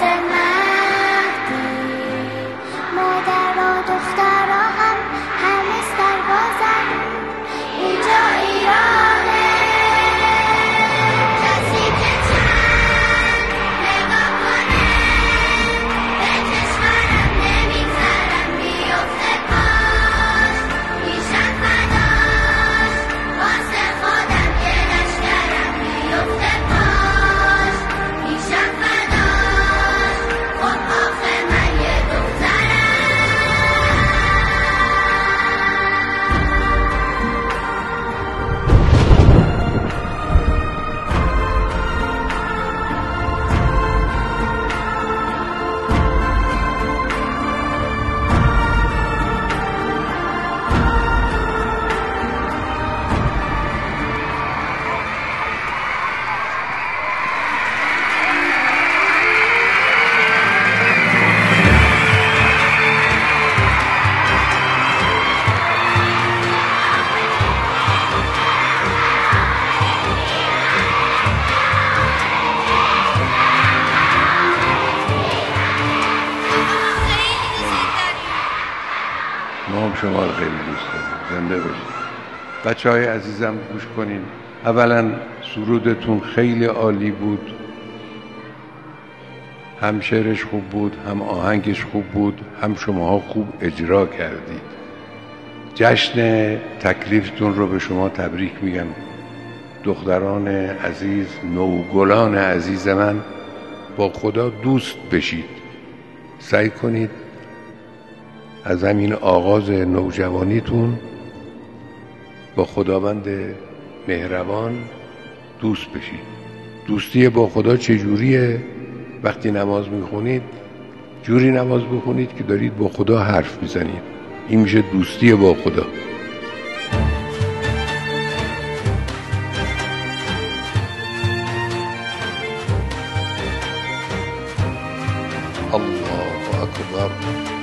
مهدی، مادر و دختر هم همه سربازن، اینجا ایرانه. کسی که چند نگاه کنه به کشورم نمیگذرم میفته پاش، میشن فداش واسه خودم یه لشکرم میفته پاش، میشن فداش. خب آخه من یه دخترم. ما هم شما رو خیلی دوست داریم. زنده باشید. بچه‌های عزیزم گوش کنین. اولا سرودتون خیلی عالی بود، هم شعرش خوب بود، هم آهنگش خوب بود، هم شماها خوب اجرا کردید. جشن تکلیفتون رو به شما تبریک میگم. دختران عزیز، نوگلان عزیز من، با خدا دوست بشید. سعی کنید از همین آغاز نوجوانیتون با خداوند مهربان دوست بشید. دوستی با خدا چجوریه؟ وقتی نماز میخونید جوری نماز بخونید که دارید با خدا حرف میزنید. این میشه دوستی با خدا. الله اکبر.